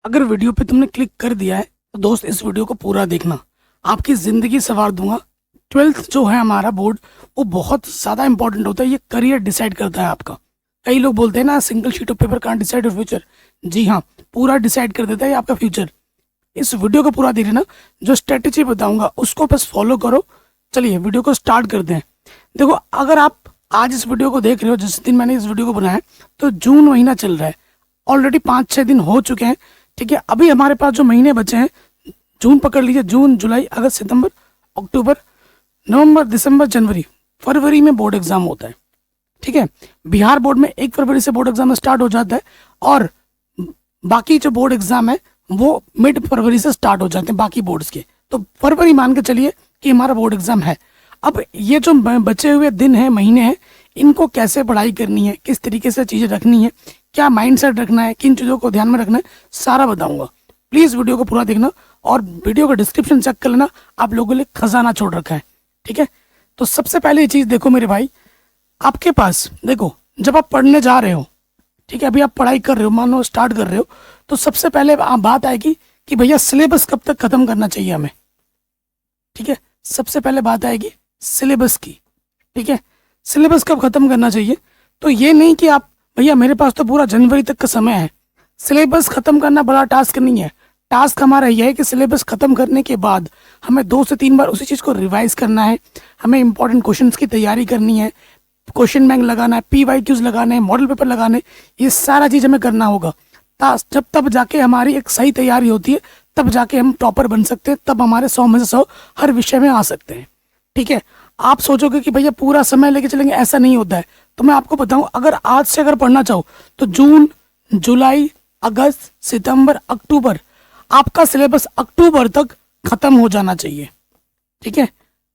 अगर वीडियो पे तुमने क्लिक कर दिया है तो दोस्त इस वीडियो को पूरा देखना, आपकी ज़िंदगी संवार दूंगा। 12th जो है हमारा बोर्ड, वो बहुत ज़्यादा इंपॉर्टेंट होता है। ये करियर डिसाइड करता है आपका। कई लोग बोलते हैं ना, single sheet of paper can't decide your future. जी हाँ, पूरा डिसाइड कर देता है आपका फ्यूचर। इस वीडियो को पूरा देख लेना, जो स्ट्रेटेजी बताऊंगा उसको बस फॉलो करो। चलिए वीडियो को स्टार्ट करते हैं। देखो, अगर आप आज इस वीडियो को देख रहे हो जिस दिन मैंने इस वीडियो को बनाया है, तो जून महीना चल रहा है। ऑलरेडी 5-6 दिन हो चुके हैं। ठीक है, अभी हमारे पास जो महीने बचे हैं, जून पकड़ लीजिए, जून, जुलाई, अगस्त, सितंबर, अक्टूबर, नवंबर, दिसंबर, जनवरी, फरवरी में बोर्ड एग्जाम होता है। ठीक है, बिहार बोर्ड में 1 फरवरी से बोर्ड एग्जाम स्टार्ट हो जाता है, और बाकी जो बोर्ड एग्जाम है वो मिड फरवरी से स्टार्ट हो जाते हैं बाकी बोर्ड्स के। तो फरवरी मान के चलिए कि हमारा बोर्ड एग्जाम है। अब ये जो बचे हुए दिन हैं, महीने हैं, इनको कैसे पढ़ाई करनी है, किस तरीके से चीज़ें रखनी है, क्या माइंडसेट रखना है, किन चीज़ों को ध्यान में रखना है, सारा बताऊंगा। प्लीज़ वीडियो को पूरा देखना, और वीडियो का डिस्क्रिप्शन चेक कर लेना, आप लोगों के लिए खजाना छोड़ रखा है। ठीक है, तो सबसे पहले ये चीज़ देखो मेरे भाई, आपके पास देखो, जब आप पढ़ने जा रहे हो, ठीक है, अभी आप पढ़ाई कर रहे हो, मान लो स्टार्ट कर रहे हो, तो सबसे पहले बात आएगी कि भैया सिलेबस कब तक खत्म करना चाहिए हमें। ठीक है, सबसे पहले बात आएगी सिलेबस की। ठीक है, सिलेबस कब खत्म करना चाहिए, तो ये नहीं कि आप भैया मेरे पास तो पूरा जनवरी तक का समय है। सिलेबस खत्म करना बड़ा टास्क नहीं है। टास्क हमारा यह है कि सिलेबस खत्म करने के बाद हमें 2 से 3 बार उसी चीज़ को रिवाइज करना है, हमें इंपॉर्टेंट क्वेश्चंस की तैयारी करनी है, क्वेश्चन बैंक लगाना है, PYQs लगाने हैं, मॉडल पेपर लगाने, ये सारा चीज़ हमें करना होगा। जब तब जाके हमारी एक सही तैयारी होती है, तब जाके हम टॉपर बन सकते हैं, तब हमारे 100 में से 100 हर विषय में आ सकते हैं। ठीक है, आप सोचोगे कि भैया पूरा समय लेके चलेंगे, ऐसा नहीं होता है। तो मैं आपको बताऊं, अगर आज से अगर पढ़ना चाहो तो जून, जुलाई, अगस्त, सितंबर, अक्टूबर, आपका सिलेबस अक्टूबर तक खत्म हो जाना चाहिए। ठीक है,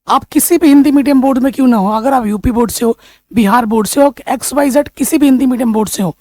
आप किसी भी हिंदी मीडियम बोर्ड में क्यों ना हो, अगर आप यूपी बोर्ड से हो, बिहार बोर्ड से हो, XYZ किसी भी हिंदी मीडियम बोर्ड से हो,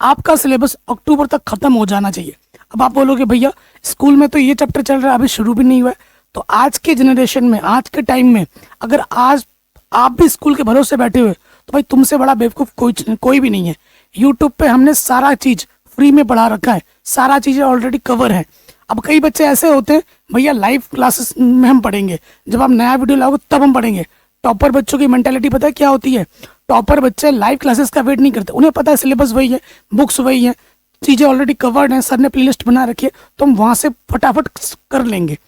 आपका सिलेबस अक्टूबर तक खत्म हो जाना चाहिए। अब आप बोलोगे भैया स्कूल में तो ये चैप्टर चल रहा है, अभी शुरू भी नहीं हुआ है। तो आज के जनरेशन में, आज के टाइम में, अगर आज आप भी स्कूल के भरोसे बैठे हुए, तो भाई तुमसे बड़ा बेवकूफ़ कोई भी नहीं है। यूट्यूब पे हमने सारा चीज़ फ्री में पढ़ा रखा है, सारा चीज़ें ऑलरेडी कवर है। अब कई बच्चे ऐसे होते हैं, भैया लाइव क्लासेस में हम पढ़ेंगे, जब आप नया वीडियो लाओगे तब हम पढ़ेंगे। टॉपर बच्चों की मेंटालिटी पता है क्या होती है? टॉपर बच्चे लाइव क्लासेस का वेट नहीं करते, उन्हें पता है सिलेबस वही है, बुक्स वही है, चीज़ें ऑलरेडी कवर्ड हैं, सर ने प्लेलिस्ट बना रखी है, तो हम वहाँ से फटाफट कर लेंगे।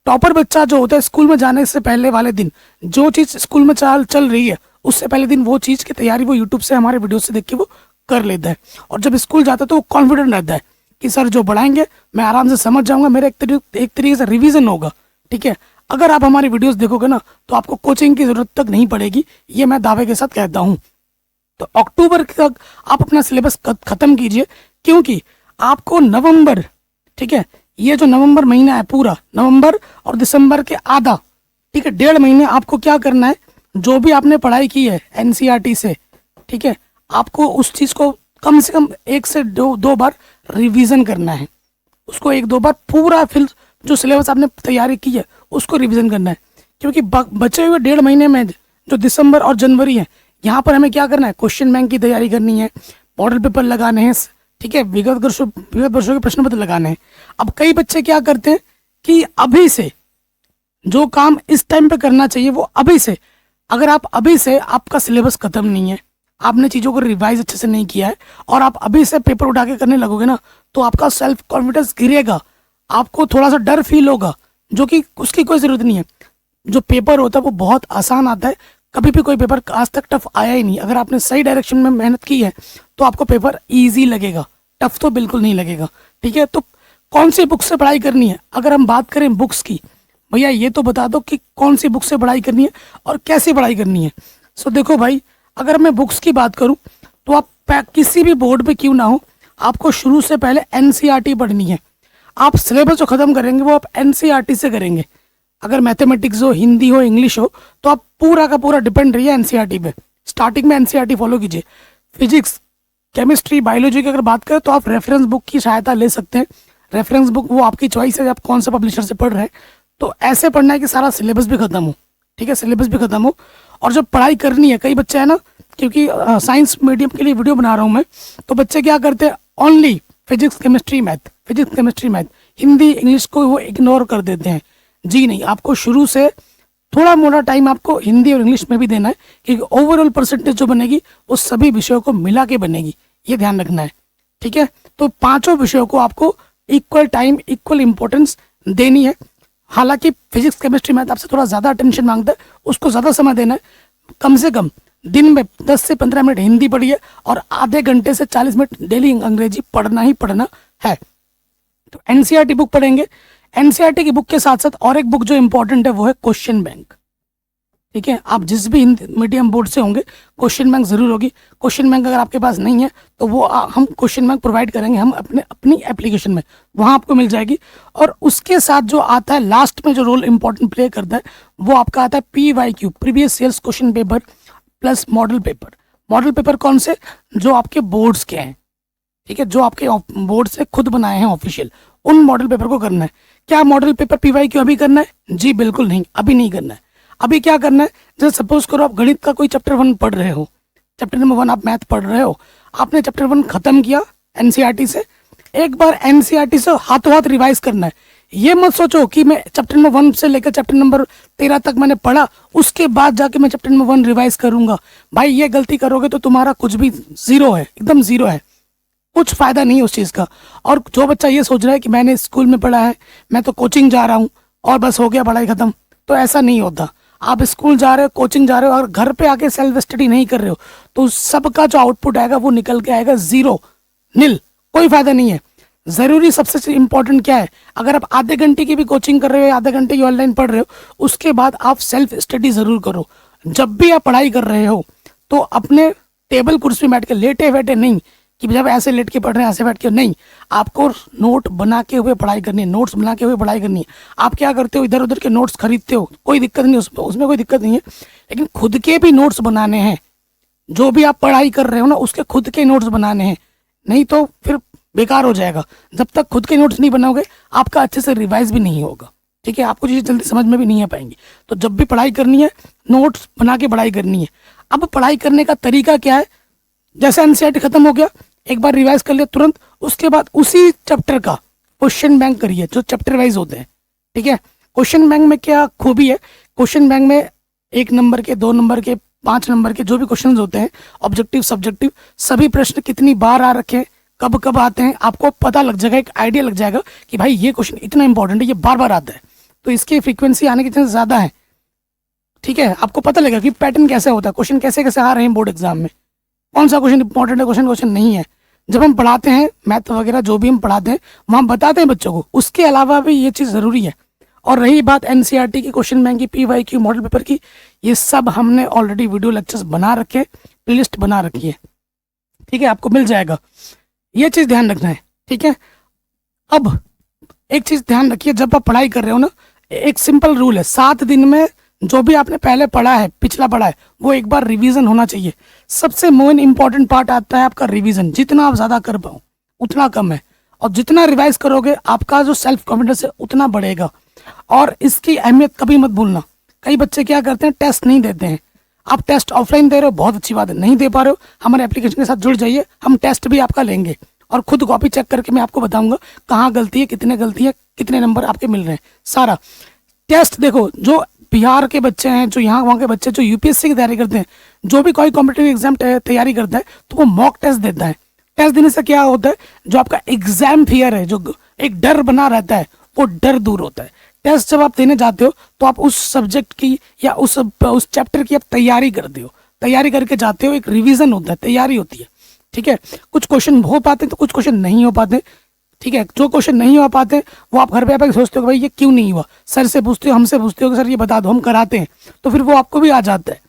टॉपर बच्चा जो होता है, स्कूल में जाने से पहले वाले दिन जो चीज़ स्कूल में चल रही है, उससे पहले दिन वो चीज़ की तैयारी वो यूट्यूब से, हमारे वीडियो से देख के वो कर लेता है। और जब स्कूल जाता है तो वो कॉन्फिडेंट रहता है कि सर जो पढ़ाएंगे मैं आराम से समझ जाऊंगा, मेरा एक तरीके से रिवीजन होगा। ठीक है, अगर आप हमारी वीडियोस देखोगे ना, तो आपको कोचिंग की जरूरत तक नहीं पड़ेगी, ये मैं दावे के साथ कहता हूँ। तो अक्टूबर तक आप अपना सिलेबस खत्म कीजिए, क्योंकि आपको नवंबर, ठीक है, ये जो नवंबर महीना है, पूरा नवंबर और दिसंबर के आधा, ठीक है, 1.5 महीने आपको क्या करना है, जो भी आपने पढ़ाई की है NCERT से, ठीक है, आपको उस चीज़ को कम से कम 1 से 2 बार रिवीजन करना है। उसको 1-2 बार पूरा, फिर जो सिलेबस आपने तैयारी की है उसको रिवीजन करना है। क्योंकि बचे हुए 1.5 महीने में जो दिसंबर और जनवरी है, यहाँ पर हमें क्या करना है, क्वेश्चन बैंक की तैयारी करनी है, मॉडल पेपर लगाने हैं, ठीक है, विगत वर्षों के प्रश्न पत्र लगाने हैं। अब कई बच्चे क्या करते हैं कि अभी से जो काम इस टाइम पे करना चाहिए वो अभी से, अगर आप अभी से, आपका सिलेबस खत्म नहीं है, आपने चीज़ों को रिवाइज अच्छे से नहीं किया है, और आप अभी से पेपर उठा के करने लगोगे ना, तो आपका सेल्फ कॉन्फिडेंस गिरेगा, आपको थोड़ा सा डर फील होगा, जो कि उसकी कोई ज़रूरत नहीं है। जो पेपर होता है वो बहुत आसान आता है, कभी भी कोई पेपर आज तक टफ आया ही नहीं। अगर आपने सही डायरेक्शन में मेहनत की है तो आपको पेपर ईजी लगेगा, टफ तो बिल्कुल नहीं लगेगा। ठीक है, तो कौन सी बुक से पढ़ाई करनी है, अगर हम बात करें बुक्स की, भैया ये तो बता दो कि कौन सी बुक से पढ़ाई करनी है और कैसे पढ़ाई करनी है। सो देखो भाई, अगर मैं बुक्स की बात करूं तो आप किसी भी बोर्ड पे क्यों ना हो, आपको शुरू से पहले NCERT पढ़नी है। आप सिलेबस जो खत्म करेंगे वो आप NCERT से करेंगे। अगर मैथमेटिक्स हो, हिंदी हो, इंग्लिश हो, तो आप पूरा का पूरा डिपेंड रहिए NCERT पे। स्टार्टिंग में NCERT फॉलो कीजिए। फिजिक्स, केमिस्ट्री, बायोलॉजी की अगर बात करें तो आप रेफरेंस बुक की सहायता ले सकते हैं। रेफरेंस बुक वो आपकी चॉइस है, आप कौन सा पब्लिशर से पढ़ रहे हैं। तो ऐसे पढ़ना है कि सारा सिलेबस भी खत्म हो। ठीक है, सिलेबस भी खत्म हो, और जब पढ़ाई करनी है, कई बच्चे हैं ना, क्योंकि साइंस मीडियम के लिए वीडियो बना रहा हूँ मैं, तो बच्चे क्या करते हैं, only physics chemistry math, Hindi English को वो इग्नोर कर देते हैं। जी नहीं, आपको शुरू से थोड़ा मोड़ा टाइम आपको हिंदी और इंग्लिश में भी देना है, क्योंकि ओवरऑल परसेंटेज जो बनेगी वो सभी विषयों को मिला के बनेगी, ये ध्यान रखना है। ठीक है, तो पांचों विषयों को आपको इक्वल टाइम, इक्वल इंपॉर्टेंस देनी है। हालांकि फिजिक्स केमिस्ट्री मैथ आपसे थोड़ा ज़्यादा अटेंशन मांगता है, उसको ज़्यादा समय देना है। कम से कम दिन में 10 से 15 मिनट हिंदी पढ़िए और आधे घंटे से 40 मिनट डेली अंग्रेजी पढ़ना ही पढ़ना है। तो एनसीईआरटी बुक पढ़ेंगे। एनसीईआरटी की बुक के साथ साथ और एक बुक जो इंपॉर्टेंट है वो है क्वेश्चन बैंक। ठीक है, आप जिस भी हिंदी मीडियम बोर्ड से होंगे क्वेश्चन बैंक जरूर होगी। क्वेश्चन बैंक अगर आपके पास नहीं है तो वो हम क्वेश्चन बैंक प्रोवाइड करेंगे, हम अपनी एप्लीकेशन में, वहाँ आपको मिल जाएगी। और उसके साथ जो आता है लास्ट में, जो रोल इंपॉर्टेंट प्ले करता है, वो आपका आता है PYQ, previous years question paper plus model paper. Model paper कौन से? जो आपके बोर्ड्स के हैं। ठीक है, जो आपके बोर्ड से खुद बनाए हैं ऑफिशियल, उन मॉडल पेपर को करना है। क्या मॉडल पेपर PYQ अभी करना है? जी बिल्कुल नहीं, अभी नहीं करना है। अभी क्या करना है, जैसे सपोज करो आप गणित का कोई चैप्टर 1 पढ़ रहे हो, चैप्टर नंबर 1 आप मैथ पढ़ रहे हो, आपने चैप्टर 1 खत्म किया एनसीईआरटी से, एक बार एनसीईआरटी से हाथों हाथ रिवाइज करना है। ये मत सोचो कि मैं चैप्टर नंबर 1 से लेकर चैप्टर नंबर 13 तक मैंने पढ़ा, उसके बाद जाके मैं चैप्टर नंबर 1 रिवाइज करूंगा। भाई ये गलती करोगे तो तुम्हारा कुछ भी जीरो है, एकदम जीरो है, कुछ फायदा नहीं है उस चीज़ का। और जो बच्चा ये सोच रहा है कि मैंने स्कूल में पढ़ा है, मैं तो कोचिंग जा रहा हूँ और बस हो गया पढ़ाई खत्म, तो ऐसा नहीं होता। आप स्कूल जा रहे हो, कोचिंग जा रहे हो और घर पे आके सेल्फ स्टडी नहीं कर रहे हो, तो सबका जो आउटपुट आएगा वो निकल के आएगा जीरो, नील, कोई फायदा नहीं है। जरूरी सबसे इंपॉर्टेंट क्या है, अगर आप आधे घंटे की भी कोचिंग कर रहे हो, आधे घंटे की ऑनलाइन पढ़ रहे हो, उसके बाद आप सेल्फ स्टडी जरूर करो। जब भी आप पढ़ाई कर रहे हो तो अपने टेबल कुर्सी में बैठ के, लेटे बैठे नहीं कि जब ऐसे लेट के पढ़ रहे हैं ऐसे बैठ के नहीं, आपको नोट बना के हुए पढ़ाई करनी है, नोट्स बना के हुए पढ़ाई करनी है। आप क्या करते हो, इधर उधर के नोट्स खरीदते हो, कोई दिक्कत नहीं, उसमें कोई दिक्कत नहीं है, लेकिन खुद के भी नोट्स बनाने हैं। जो भी आप पढ़ाई कर रहे हो ना, उसके खुद के नोट्स बनाने हैं, नहीं तो फिर बेकार हो जाएगा। जब तक खुद के नोट्स नहीं बनाओगे आपका अच्छे से रिवाइज भी नहीं होगा। ठीक है, आपको चीज़ें जल्दी समझ में भी नहीं आ पाएंगी। तो जब भी पढ़ाई करनी है, नोट्स बना के पढ़ाई करनी है। अब पढ़ाई करने का तरीका क्या है, जैसे एनसीईआरटी खत्म हो गया, एक बार रिवाइज कर लिया तुरंत, उसके बाद उसी चैप्टर का क्वेश्चन बैंक करिए, जो चैप्टर वाइज होते हैं। ठीक है, क्वेश्चन बैंक में क्या खूबी है, क्वेश्चन बैंक में 1 नंबर के, 2 नंबर के, 5 नंबर के जो भी क्वेश्चन होते हैं, ऑब्जेक्टिव सब्जेक्टिव, सभी प्रश्न कितनी बार आ रखे हैं, कब कब आते हैं, आपको पता लग जाएगा, एक आइडिया लग जाएगा कि भाई ये क्वेश्चन इतना इंपॉर्टेंट है, ये बार बार आता है, तो इसकी फ्रीक्वेंसी आने की चांस ज़्यादा है। ठीक है, आपको पता लगेगा कि पैटर्न कैसे होता है, क्वेश्चन कैसे कैसे आ रहे हैं बोर्ड एग्जाम में, कौन सा क्वेश्चन इंपॉर्टेंट है, क्वेश्चन नहीं है। जब हम पढ़ाते हैं मैथ वगैरह, जो भी हम पढ़ाते हैं वहाँ बताते हैं बच्चों को, उसके अलावा भी ये चीज़ ज़रूरी है। और रही बात एनसीईआरटी की, क्वेश्चन बैंक की, PYQ, मॉडल पेपर की, ये सब हमने ऑलरेडी वीडियो लेक्चर्स बना रखे, प्लेलिस्ट बना रखी है। ठीक है, आपको मिल जाएगा, ये चीज़ ध्यान रखना है। ठीक है, अब एक चीज़ ध्यान रखिए, जब आप पढ़ाई कर रहे हो ना, एक सिंपल रूल है, 7 दिन में जो भी आपने पहले पढ़ा है, पिछला पढ़ा है, वो एक बार रिवीजन होना चाहिए। सबसे मेन इंपॉर्टेंट पार्ट आता है आपका रिवीजन। जितना आप ज़्यादा कर पाओ उतना कम है, और जितना रिवाइज करोगे आपका जो सेल्फ कॉन्फिडेंस है उतना बढ़ेगा। और इसकी अहमियत कभी मत भूलना। कई बच्चे क्या करते हैं, टेस्ट नहीं देते हैं। आप टेस्ट ऑफलाइन दे रहे हो, बहुत अच्छी बात है, नहीं दे पा रहे हो, हमारे एप्लीकेशन के साथ जुड़ जाइए, हम टेस्ट भी आपका लेंगे और खुद कॉपी चेक करके मैं आपको बताऊंगा कहाँ गलती है, कितने गलती है, कितने नंबर आपके मिल रहे हैं, सारा टेस्ट। देखो, जो बिहार के बच्चे हैं, जो यहाँ वहाँ के बच्चे जो यूपीएससी की तैयारी करते हैं, जो भी कोई कॉम्पिटिटिव एग्जाम तैयारी करता है, तो वो मॉक टेस्ट देता है। टेस्ट देने से क्या होता है, जो आपका एग्जाम फियर है, जो एक डर बना रहता है, वो डर दूर होता है। टेस्ट जब आप देने जाते हो तो आप उस सब्जेक्ट की या उस चैप्टर की आप तैयारी करते हो, तैयारी करके जाते हो, एक रिवीजन होता है, तैयारी होती है। ठीक है, कुछ क्वेश्चन हो पाते हैं तो कुछ क्वेश्चन नहीं हो पाते। ठीक है, जो क्वेश्चन नहीं हो पाते वो आप घर पे आकर सोचते हो भाई ये क्यों नहीं हुआ, सर से पूछते हो, हमसे पूछते हो कि सर ये बता दो, हम कराते हैं, तो फिर वो आपको भी आ जाता है।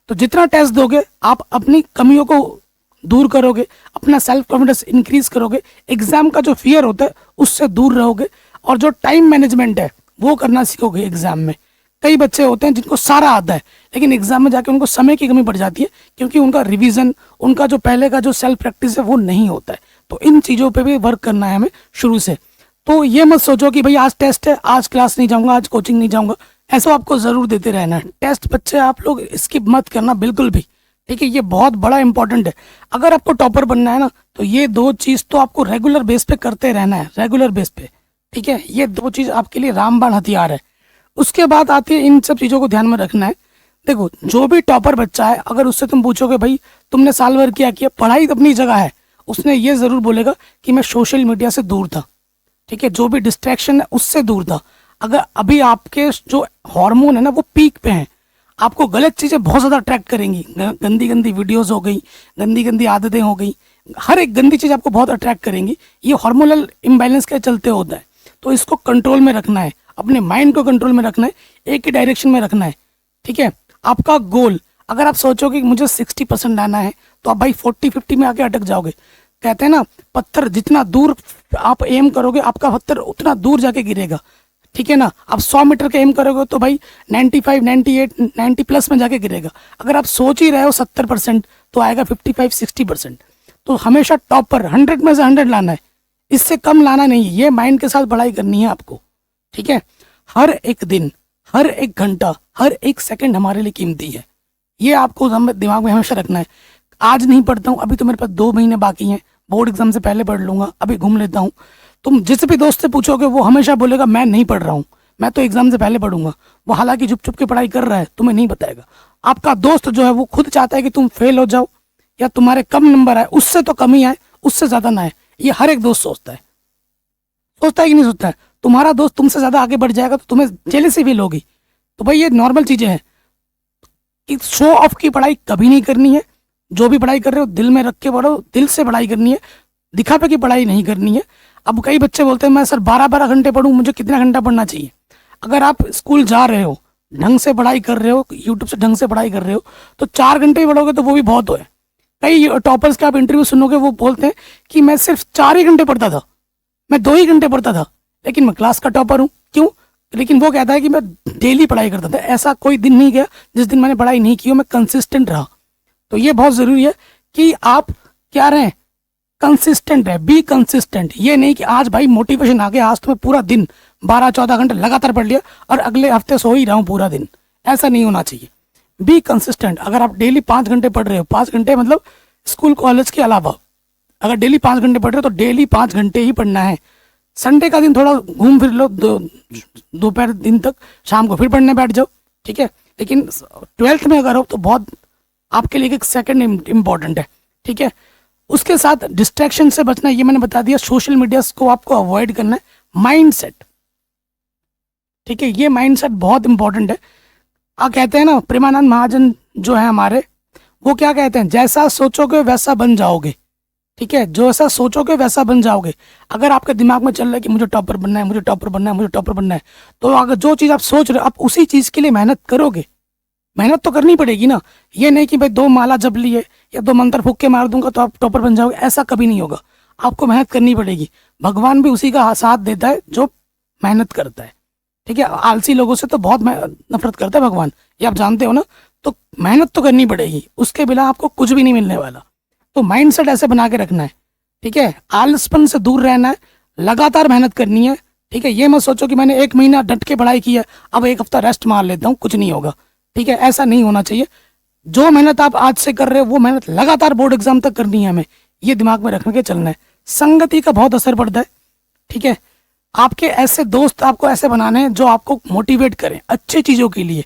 तो जितना टेस्ट दोगे आप अपनी कमियों को दूर करोगे, अपना सेल्फ कॉन्फिडेंस इंक्रीज करोगे, एग्जाम का जो फियर होता है उससे दूर रहोगे, और जो टाइम मैनेजमेंट है वो करना सीखोगे एग्जाम में। कई बच्चे होते हैं जिनको सारा आता है, लेकिन एग्जाम में जाके उनको समय की कमी पड़ जाती है, क्योंकि उनका रिवीजन, उनका जो पहले का जो सेल्फ प्रैक्टिस है वो नहीं होता है। तो इन चीज़ों पे भी वर्क करना है हमें शुरू से। तो ये मत सोचो कि भाई आज टेस्ट है, आज क्लास नहीं जाऊंगा, आज कोचिंग नहीं जाऊंगा, ऐसा आपको ज़रूर देते रहना है। टेस्ट बच्चे आप लोग स्किप मत करना बिल्कुल भी। ठीक है, ये बहुत बड़ा इंपॉर्टेंट है। अगर आपको टॉपर बनना है ना, तो ये दो चीज़ तो आपको रेगुलर बेस पे करते रहना है, रेगुलर बेस पे। ठीक है, ये दो चीज़ आपके लिए रामबाण हथियार है। उसके बाद आती है, इन सब चीज़ों को ध्यान में रखना है। देखो, जो भी टॉपर बच्चा है, अगर उससे तुम पूछोगे भाई तुमने साल भर क्या किया, पढ़ाई तो अपनी जगह है, उसने ये ज़रूर बोलेगा कि मैं सोशल मीडिया से दूर था। ठीक है, जो भी डिस्ट्रैक्शन है उससे दूर था। अगर अभी आपके जो हार्मोन है ना वो पीक पे हैं, आपको गलत चीज़ें बहुत ज़्यादा अट्रैक्ट करेंगी, गंदी गंदी वीडियोस हो गई, गंदी गंदी आदतें हो गई, हर एक गंदी चीज़ आपको बहुत अट्रैक्ट करेंगी। ये हार्मोनल इम्बैलेंस के चलते होता है। तो इसको कंट्रोल में रखना है, अपने माइंड को कंट्रोल में रखना है, एक ही डायरेक्शन में रखना है। ठीक है, आपका गोल, अगर आप सोचोगे कि मुझे 60% लाना है, तो आप भाई 40-50 में आके अटक जाओगे। कहते हैं ना, पत्थर जितना दूर आप एम करोगे, आपका पत्थर उतना दूर जाके गिरेगा। ठीक है ना, आप 100 मीटर के एम करोगे तो भाई 95, 98, 90 प्लस में जाके गिरेगा। अगर आप सोच ही रहे हो 70%, तो आएगा 55, 60%। तो हमेशा टॉपर 100 में से 100 लाना है, इससे कम लाना नहीं है। ये माइंड के साथ पढ़ाई करनी है आपको। ठीक है, हर एक दिन, हर एक घंटा, हर एक सेकंड हमारे लिए कीमती है। ये आपको दिमाग में हमेशा रखना है। आज नहीं पढ़ता हूँ, अभी तो मेरे पास 2 महीने बाकी हैं, बोर्ड एग्जाम से पहले पढ़ लूंगा, अभी घूम लेता हूँ। तुम जिस भी दोस्त से पूछोगे वो हमेशा बोलेगा मैं नहीं पढ़ रहा हूँ, मैं तो एग्जाम से पहले पढ़ूंगा। वो हालांकि चुप चुप के पढ़ाई कर रहा है, तुम्हें नहीं बताएगा। आपका दोस्त जो है वो खुद चाहता है कि तुम फेल हो जाओ या तुम्हारे कम नंबर आए, उससे तो कम ही आए, उससे ज्यादा ना आए। ये हर एक दोस्त सोचता है, सोचता है कि नहीं सोचता है। तुम्हारा दोस्त तुमसे ज्यादा आगे बढ़ जाएगा तो तुम्हें जेलसी फील होगी। तो भाई ये नॉर्मल चीजें हैं कि शो ऑफ की पढ़ाई कभी नहीं करनी है। जो भी पढ़ाई कर रहे हो दिल में रख के पढ़ो, दिल से पढ़ाई करनी है, दिखावे की पढ़ाई नहीं करनी है। अब कई बच्चे बोलते हैं मैं सर 12-12 घंटे पढ़ूं, मुझे कितना घंटा पढ़ना चाहिए? अगर आप स्कूल जा रहे हो, ढंग से पढ़ाई कर रहे हो, यूट्यूब से ढंग से पढ़ाई कर रहे हो, तो 4 घंटे ही पढ़ोगे तो वो भी बहुत है। कई टॉपर्स के आप इंटरव्यू सुनोगे, वो बोलते हैं कि मैं सिर्फ 4 ही घंटे पढ़ता था, मैं 2 ही घंटे पढ़ता था, लेकिन मैं क्लास का टॉपर हूँ। क्यों? लेकिन वो कहता है कि मैं डेली पढ़ाई करता था। ऐसा कोई दिन नहीं गया जिस दिन मैंने पढ़ाई नहीं की हो, मैं कंसिस्टेंट रहा। तो ये बहुत जरूरी है कि आप क्या रहें, कंसिस्टेंट है, बी कंसिस्टेंट। ये नहीं कि आज भाई मोटिवेशन आ गया, आज तो मैं पूरा दिन 12-14 घंटे लगातार पढ़ लिया और अगले हफ्ते सो ही रहा हूँ पूरा दिन। ऐसा नहीं होना चाहिए। Be consistent. अगर आप डेली 5 घंटे पढ़ रहे हो, 5 घंटे मतलब स्कूल कॉलेज के अलावा, अगर डेली 5 घंटे पढ़ रहे हो तो डेली 5 घंटे ही पढ़ना है। संडे का दिन थोड़ा घूम फिर लो, दोपहर दिन तक, शाम को फिर पढ़ने बैठ जाओ। ठीक है, लेकिन 12th में अगर हो तो बहुत आपके लिए एक सेकंड इम्पॉर्टेंट है। ठीक है, उसके साथ डिस्ट्रैक्शन से बचना, ये मैंने बता दिया। सोशल मीडिया को आपको अवॉइड करना है। माइंडसेट, ठीक है, ये माइंडसेट बहुत इंपॉर्टेंट है। आप कहते हैं ना, प्रेमानंद महाजन जो है हमारे, वो क्या कहते हैं, जैसा सोचोगे वैसा बन जाओगे। ठीक है, जो ऐसा सोचोगे वैसा बन जाओगे। अगर आपके दिमाग में चल रहा है कि मुझे टॉपर बनना है, मुझे टॉपर बनना है, मुझे टॉपर बनना है, तो अगर जो चीज़ आप सोच रहे हो आप उसी चीज़ के लिए मेहनत करोगे। मेहनत तो करनी पड़ेगी ना। ये नहीं कि भाई 2 माला जप लिए या 2 मंत्र फूक के मार दूंगा तो आप टॉपर बन जाओगे, ऐसा कभी नहीं होगा। आपको मेहनत करनी पड़ेगी। भगवान भी उसी का साथ देता है जो मेहनत करता है। ठीक है, आलसी लोगों से तो बहुत नफरत करता है भगवान, ये आप जानते हो ना। तो मेहनत तो करनी पड़ेगी, उसके बिना आपको कुछ भी नहीं मिलने वाला। तो माइंडसेट ऐसे बना के रखना है। ठीक है, आलसपन से दूर रहना है, लगातार मेहनत करनी है। ठीक है, ये मत सोचो कि मैंने 1 महीना डट के पढ़ाई की है, अब 1 हफ्ता रेस्ट मार लेता हूँ, कुछ नहीं होगा। ठीक है, ऐसा नहीं होना चाहिए। जो मेहनत आप आज से कर रहे हो वो मेहनत लगातार बोर्ड एग्जाम तक करनी है हमें, ये दिमाग में रख के चलना है। संगति का बहुत असर पड़ता है। ठीक है, आपके ऐसे दोस्त आपको ऐसे बनाने हैं जो आपको मोटिवेट करें अच्छी चीज़ों के लिए।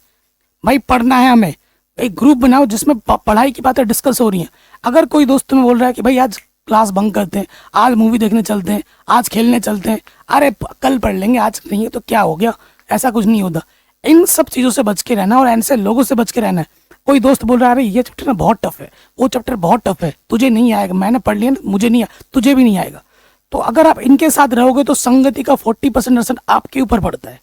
भाई पढ़ना है हमें, एक ग्रुप बनाओ जिसमें पढ़ाई की बातें डिस्कस हो रही हैं। अगर कोई दोस्त तुम्हें बोल रहा है कि भाई आज क्लास बंक करते हैं, आज मूवी देखने चलते हैं, आज खेलने चलते हैं, अरे कल पढ़ लेंगे, आज नहीं है तो क्या हो गया, ऐसा कुछ नहीं होता। इन सब चीज़ों से बच के रहना और ऐसे लोगों से बच के रहना है। कोई दोस्त बोल रहा है अरे ये चैप्टर ना बहुत टफ है, वो चैप्टर बहुत टफ है, तुझे नहीं आएगा, मैंने पढ़ लिया ना, मुझे नहीं आया, तुझे भी नहीं आएगा। तो अगर आप इनके साथ रहोगे तो संगति का 40% असर आपके ऊपर पड़ता है।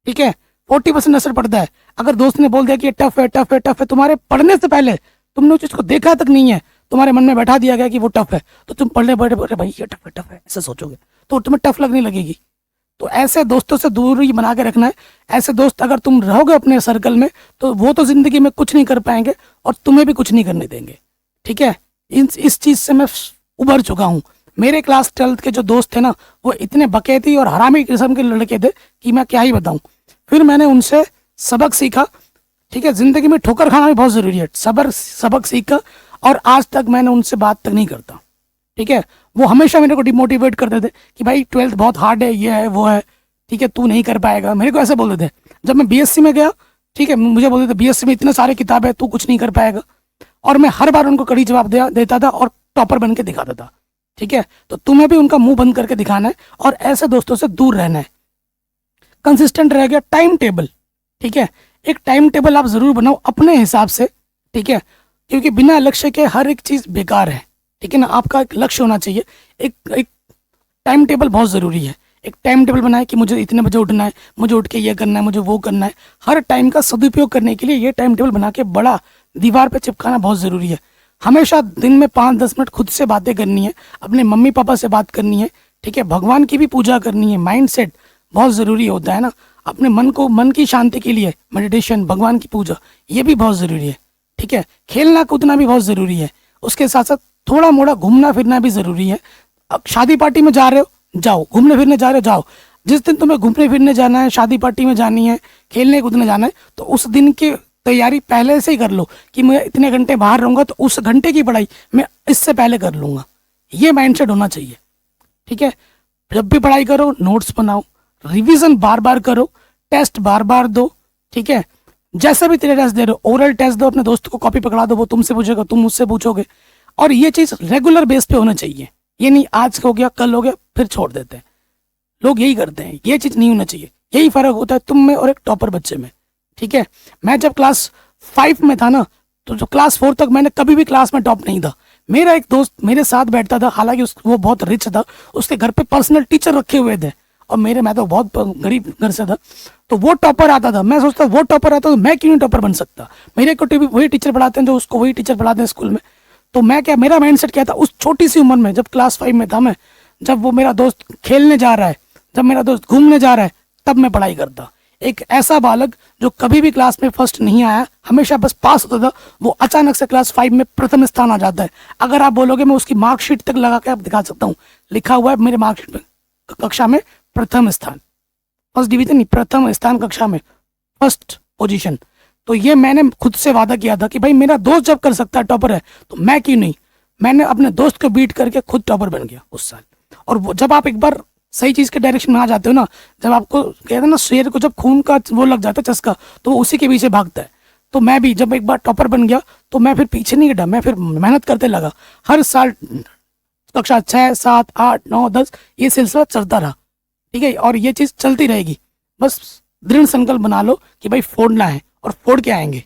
ठीक है, 40% असर पड़ता है। अगर दोस्त ने बोल दिया कि ये टफ है, टफ है, टफ है, तुम्हारे पढ़ने से पहले तुमने उस चीज को देखा तक नहीं है, तुम्हारे मन में बैठा दिया गया कि वो टफ है, तो तुम पढ़ने बैठे बोले भाई ये टफ है, टफ है, ऐसा सोचोगे तो तुम्हें टफ लगने लगेगी। तो ऐसे दोस्तों से दूरी बना के रखना है। ऐसे दोस्त अगर तुम रहोगे अपने सर्कल में तो वो तो जिंदगी में कुछ नहीं कर पाएंगे और तुम्हें भी कुछ नहीं करने देंगे। ठीक है, इस चीज से मैं उभर चुका हूँ। मेरे क्लास 12th के जो दोस्त थे ना, वो इतने बकैती और हरामी किस्म के लड़के थे कि मैं क्या ही बताऊं। फिर मैंने उनसे सबक सीखा ठीक है, जिंदगी में ठोकर खाना भी बहुत जरूरी है, सबक सीखा। और आज तक मैंने उनसे बात तक नहीं करता। ठीक है, वो हमेशा मेरे को डिमोटिवेट करते थे कि भाई 12th बहुत हार्ड है, ये है वो है, ठीक है, तू नहीं कर पाएगा, मेरे को ऐसे बोलते थे। जब मैं बीएससी में गया, ठीक है, मुझे बोलते थे बीएससी में इतने सारे किताब है, तू कुछ नहीं कर पाएगा। और मैं हर बार उनको कड़ी जवाब देता था और टॉपर बन के दिखाता था। ठीक है, तो तुम्हें भी उनका मुंह बंद करके दिखाना है और ऐसे दोस्तों से दूर रहना है। कंसिस्टेंट रह गया टाइम टेबल। ठीक है, एक टाइम टेबल आप जरूर बनाओ अपने हिसाब से। ठीक है, क्योंकि बिना लक्ष्य के हर एक चीज बेकार है। ठीक है ना, आपका एक लक्ष्य होना चाहिए। एक टाइम टेबल बहुत जरूरी है। एक टाइम टेबल बनाए कि मुझे इतने बजे उठना है, मुझे उठ के ये करना है, मुझे वो करना है। हर टाइम का सदुपयोग करने के लिए ये टाइम टेबल बना के बड़ा दीवार पे चिपकाना बहुत जरूरी है। हमेशा दिन में 5-10 मिनट खुद से बातें करनी है, अपने मम्मी पापा से बात करनी है। ठीक है, भगवान की भी पूजा करनी है। माइंड सेट बहुत जरूरी होता है ना, अपने मन की शांति के लिए मेडिटेशन, भगवान की पूजा, ये भी बहुत जरूरी है। ठीक है, खेलना कूदना भी बहुत जरूरी है। उसके साथ साथ थोड़ा मोड़ा घूमना फिरना भी जरूरी है। अब शादी पार्टी में जा रहे हो, जाओ। घूमने फिरने जा रहे हो, जाओ। जिस दिन तुम्हें घूमने फिरने जाना है, शादी पार्टी में जानी है, खेलने कूदने जाना है, तो उस दिन की तैयारी पहले से ही कर लो कि मैं इतने घंटे बाहर रहूंगा, तो उस घंटे की पढ़ाई मैं इससे पहले कर लूंगा। ये माइंडसेट होना चाहिए। ठीक है, जब भी पढ़ाई करो नोट्स बनाओ, रिवीजन बार बार करो, टेस्ट बार बार दो। ठीक है, जैसे भी तेरे टेस्ट दे रहे हो, ओरल टेस्ट दो, अपने दोस्त को कॉपी पकड़ा दो, वो तुमसे पूछेगा, तुम मुझसे पूछोगे। और ये चीज रेगुलर बेस पे होना चाहिए। ये नहीं आज हो गया कल हो गया फिर छोड़ देते हैं, लोग यही करते हैं। ये चीज नहीं होना चाहिए। यही फर्क होता है तुम में और एक टॉपर बच्चे में। ठीक है, मैं जब क्लास 5 में था ना, तो जो क्लास 4 तक मैंने कभी भी क्लास में टॉप नहीं था। मेरा एक दोस्त मेरे साथ बैठता था, हालांकि वो बहुत रिच था, उसके घर पे पर्सनल टीचर रखे हुए थे, और मैं तो बहुत गरीब घर से था। तो वो टॉपर आता था, मैं सोचता वो टॉपर आता तो मैं क्यों नहीं टॉपर बन सकता। मेरे को वही टीचर पढ़ाते हैं जो उसको वही टीचर पढ़ाते हैं स्कूल में। तो मैं क्या, मेरा माइंडसेट क्या था उस छोटी सी उम्र में, जब क्लास 5 में था मैं, जब वो मेरा दोस्त खेलने जा रहा है, जब मेरा दोस्त घूमने जा रहा है, तब मैं पढ़ाई करता। एक ऐसा बालक जो कभी भी क्लास में फर्स्ट नहीं आया, हमेशा बस पास होता था, वो अचानक से क्लास 5 में प्रथम स्थान आ जाता है। अगर आप बोलोगे मैं उसकी मार्कशीट तक लगा के आप दिखा सकता हूँ, लिखा हुआ है मेरे मार्कशीट में, कक्षा में प्रथम स्थान, फर्स्ट डिवीजन नहीं, प्रथम स्थान कक्षा में, फर्स्ट पोजीशन। तो ये मैंने खुद से वादा किया था कि भाई मेरा दोस्त जब कर सकता है, टॉपर है, तो मैं क्यों नहीं। मैंने अपने दोस्त को बीट करके खुद टॉपर बन गया उस साल। और वो जब आप एक बार सही चीज के डायरेक्शन में आ जाते हो ना, जब आपको कहते हैं ना शेर को जब खून का वो लग जाता है चस्का, तो वो उसी के पीछे भागता है। तो मैं भी जब एक बार टॉपर बन गया, तो मैं फिर पीछे नहीं हटा, मैं फिर मेहनत करते लगा। हर साल कक्षा 6, 7, 8, 9, 10 ये सिलसिला चलता रहा। ठीक है, और ये चीज चलती रहेगी। बस दृढ़ संकल्प बना लो कि भाई फोड़ना है, और फोड़ के आएंगे।